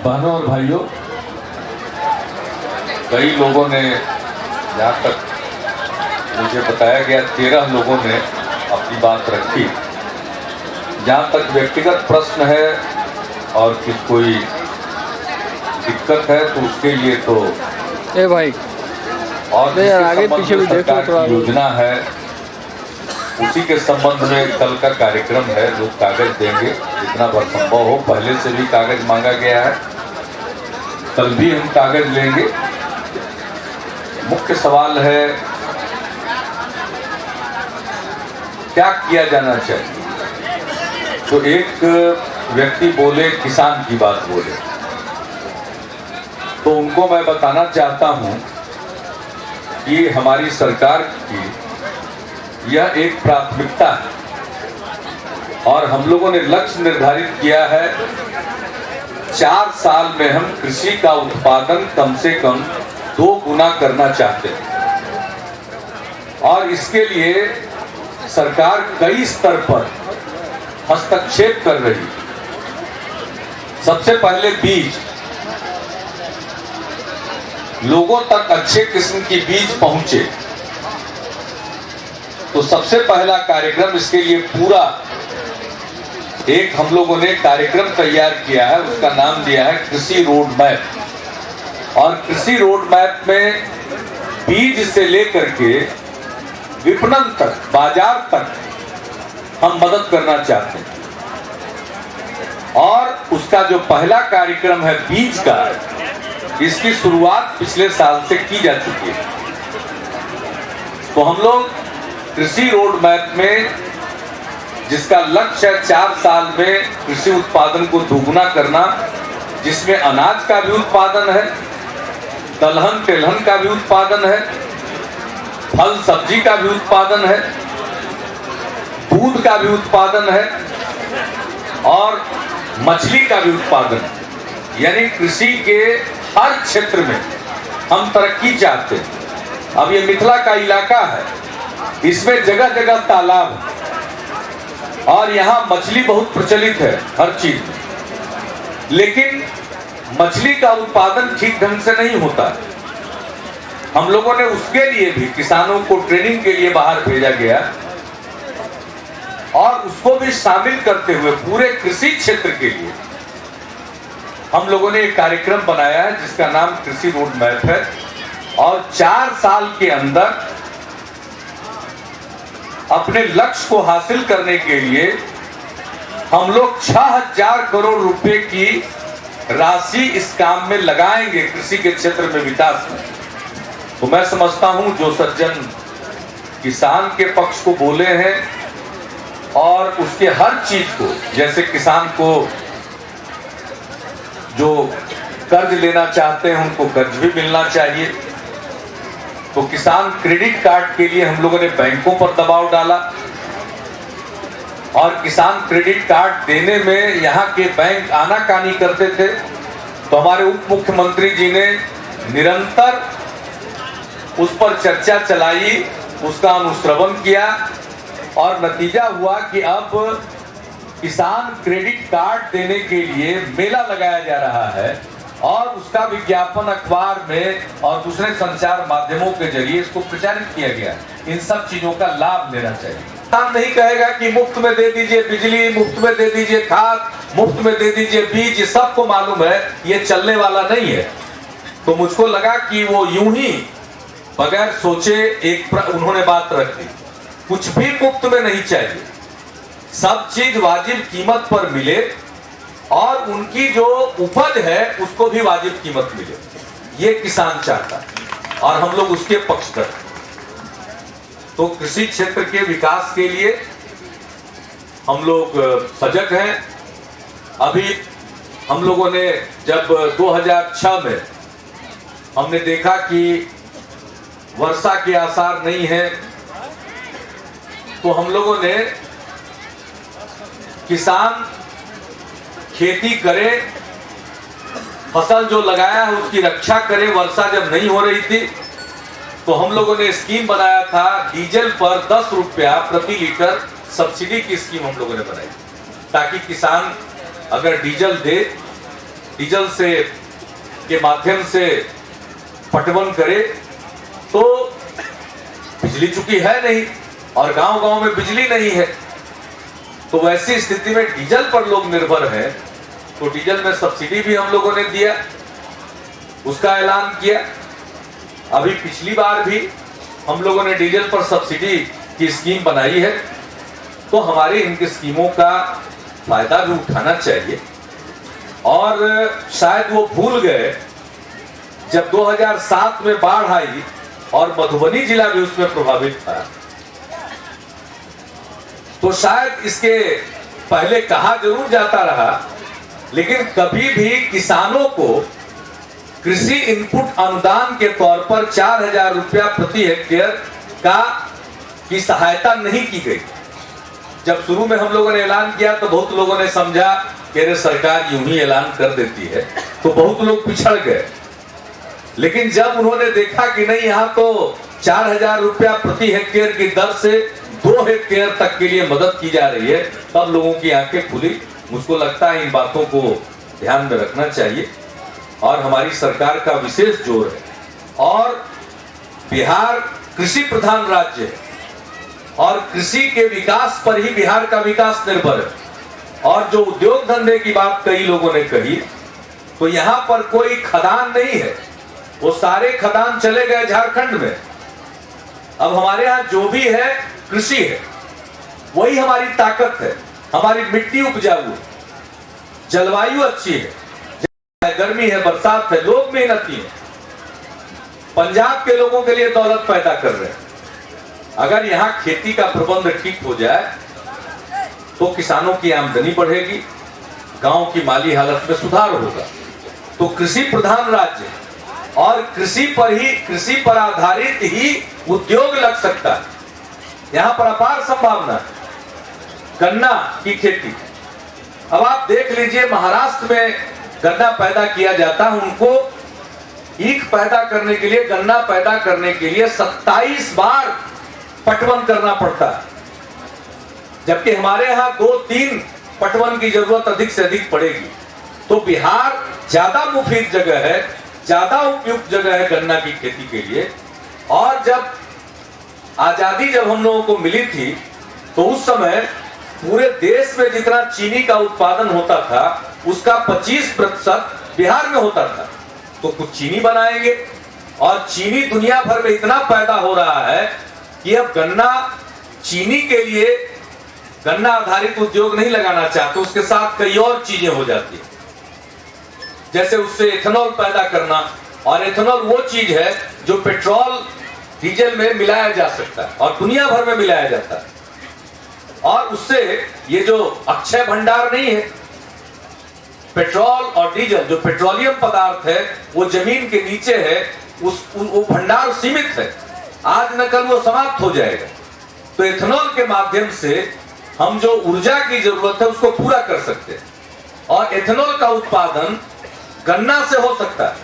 बहनों और भाइयों, कई लोगों ने, जहाँ तक मुझे बताया गया 13 लोगों ने अपनी बात रखी। जहाँ तक व्यक्तिगत प्रश्न है और किस कोई दिक्कत है तो उसके लिए तो ए भाई और आगे पीछे भी देखो थोड़ा। योजना है उसी के संबंध में कल का कार्यक्रम है। लोग कागज देंगे जितना बार संभव हो। पहले से भी कागज मांगा गया है, कल भी हम कागज लेंगे। मुख्य सवाल है क्या किया जाना चाहिए। तो एक व्यक्ति बोले, किसान की बात बोले, तो उनको मैं बताना चाहता हूं कि हमारी सरकार की यह एक प्राथमिकता है और हम लोगों ने लक्ष्य निर्धारित किया है 4 साल में हम कृषि का उत्पादन कम से कम 2 गुना करना चाहते हैं। और इसके लिए सरकार कई स्तर पर हस्तक्षेप कर रही है। सबसे पहले बीज, लोगों तक अच्छे किस्म की बीज पहुंचे, तो सबसे पहला कार्यक्रम इसके लिए पूरा एक हम लोगों ने कार्यक्रम तैयार किया है। उसका नाम दिया है कृषि रोड मैप। और कृषि रोड मैप में बीज से लेकर के विपणन तक, बाजार तक हम मदद करना चाहते हैं। और उसका जो पहला कार्यक्रम है बीज का, इसकी शुरुआत पिछले साल से की जा चुकी है। तो हम लोग कृषि रोड मैप में, जिसका लक्ष्य है 4 साल में कृषि उत्पादन को दोगुना करना, जिसमें अनाज का भी उत्पादन है, दलहन तेलहन का भी उत्पादन है, फल सब्जी का भी उत्पादन है, दूध का भी उत्पादन है और मछली का भी उत्पादन है। यानी कृषि के हर क्षेत्र में हम तरक्की चाहते हैं। अब ये मिथिला का इलाका है, इसमें जगह जगह तालाब है और यहाँ मछली बहुत प्रचलित है हर चीज में। लेकिन मछली का उत्पादन ठीक ढंग से नहीं होता है। हम लोगों ने उसके लिए भी किसानों को ट्रेनिंग के लिए बाहर भेजा गया और उसको भी शामिल करते हुए पूरे कृषि क्षेत्र के लिए हम लोगों ने एक कार्यक्रम बनाया है जिसका नाम कृषि रोड मैप है। और 4 साल के अंदर अपने लक्ष्य को हासिल करने के लिए हम लोग 6000 करोड़ रुपए की राशि इस काम में लगाएंगे, कृषि के क्षेत्र में विकास में। तो मैं समझता हूं जो सज्जन किसान के पक्ष को बोले हैं और उसके हर चीज को, जैसे किसान को जो कर्ज लेना चाहते हैं उनको कर्ज भी मिलना चाहिए। तो किसान क्रेडिट कार्ड के लिए हम लोगों ने बैंकों पर दबाव डाला और किसान क्रेडिट कार्ड देने में यहाँ के बैंक आनाकानी करते थे। तो हमारे उप मुख्यमंत्री जी ने निरंतर उस पर चर्चा चलाई, उसका अनुश्रवण किया और नतीजा हुआ कि अब किसान क्रेडिट कार्ड देने के लिए मेला लगाया जा रहा है और उसका विज्ञापन अखबार में और दूसरे संचार माध्यमों के जरिए इसको प्रचारित किया गया। इन सब चीजों का लाभ लेना चाहिए। किसान नहीं कहेगा कि मुफ्त में दे दीजिए बिजली, मुफ्त में दे दीजिए खाद, मुफ्त में दे दीजिए बीज। ये सबको मालूम है ये चलने वाला नहीं है। तो मुझको लगा कि वो यूं ही बगैर सोचे उन्होंने बात रख दी। कुछ भी मुफ्त में नहीं चाहिए, सब चीज वाजिब कीमत पर मिले और उनकी जो उपज है उसको भी वाजिब कीमत मिले, ये किसान चाहता है और हम लोग उसके पक्षधर हैं। तो कृषि क्षेत्र के विकास के लिए हम लोग सजग हैं। अभी हम लोगों ने जब 2006 में हमने देखा कि वर्षा के आसार नहीं है, तो हम लोगों ने किसान खेती करे, फसल जो लगाया है उसकी रक्षा करे। वर्षा जब नहीं हो रही थी तो हम लोगों ने स्कीम बनाया था, डीजल पर 10 रुपया प्रति लीटर सब्सिडी की स्कीम हम लोगों ने बनाई, ताकि किसान अगर डीजल दे डीजल से के माध्यम से पटवन करे तो बिजली चूंकि है नहीं और गांव-गांव में बिजली नहीं है, तो वैसी स्थिति में डीजल पर लोग निर्भर हैं। तो डीजल में सब्सिडी भी हम लोगों ने दिया, उसका ऐलान किया। अभी पिछली बार भी हम लोगों ने डीजल पर सब्सिडी की स्कीम बनाई है, तो हमारी इनकी स्कीमों का फायदा भी उठाना चाहिए। और शायद वो भूल गए जब 2007 में बाढ़ आई और मधुबनी जिला भी उसमें प्रभावित था, तो शायद इसके पहले कहा जरूर जाता रहा, लेकिन कभी भी किसानों को कृषि इनपुट अनुदान के तौर पर 4,000 रुपया प्रति हेक्टेयर की सहायता नहीं की गई। जब शुरू में हम लोगों ने ऐलान किया तो बहुत लोगों ने समझा कि अरे सरकार यूं ही ऐलान कर देती है, तो बहुत लोग पिछड़ गए। लेकिन जब उन्होंने देखा कि नहीं, यहाँ तो 4,000 रुपया प्रति हेक्टेयर की दर से 2 हेक्टेयर तक के लिए मदद की जा रही है, तब लोगों की आंखें खुली। मुझको लगता है इन बातों को ध्यान में रखना चाहिए और हमारी सरकार का विशेष जोर है। और बिहार कृषि प्रधान राज्य है और कृषि के विकास पर ही बिहार का विकास निर्भर है। और जो उद्योग धंधे की बात कई लोगों ने कही, तो यहाँ पर कोई खदान नहीं है, वो सारे खदान चले गए झारखंड में। अब हमारे यहाँ जो भी है कृषि है, वही हमारी ताकत है। हमारी मिट्टी उपजाऊ है, जलवायु अच्छी है, गर्मी है, बरसात है, लोग मेहनती हैं, पंजाब के लोगों के लिए दौलत पैदा कर रहे हैं। अगर यहाँ खेती का प्रबंध ठीक हो जाए तो किसानों की आमदनी बढ़ेगी, गांव की माली हालत में सुधार होगा। तो कृषि प्रधान राज्य और कृषि पर आधारित ही उद्योग लग सकता है। यहाँ पर अपार संभावना है। गन्ना की खेती, अब आप देख लीजिए, महाराष्ट्र में गन्ना पैदा किया जाता है, उनको ईख पैदा करने के लिए, गन्ना पैदा करने के लिए 27 बार पटवन करना पड़ता है, जबकि हमारे यहाँ 2-3 पटवन की जरूरत अधिक से अधिक पड़ेगी। तो बिहार ज्यादा मुफीद जगह है, ज्यादा उपयुक्त जगह है गन्ना की खेती के लिए। और जब आजादी हम लोगों को मिली थी, तो उस समय पूरे देश में जितना चीनी का उत्पादन होता था, उसका 25% बिहार में होता था। तो कुछ चीनी बनाएंगे, और चीनी दुनिया भर में इतना पैदा हो रहा है कि अब चीनी के लिए गन्ना आधारित उद्योग नहीं लगाना चाहते, उसके साथ कई और चीजें हो जाती है, जैसे उससे एथेनॉल पैदा करना। और एथेनॉल वो चीज है जो पेट्रोल डीजल में मिलाया जा सकता है और दुनिया भर में मिलाया जाता है। और उससे ये जो अक्षय भंडार नहीं है, पेट्रोल और डीजल जो पेट्रोलियम पदार्थ है वो जमीन के नीचे है, वो भंडार सीमित है, आज न कल वो समाप्त हो जाएगा। तो एथेनॉल के माध्यम से हम जो ऊर्जा की जरूरत है उसको पूरा कर सकते हैं। और एथेनॉल का उत्पादन गन्ना से हो सकता है,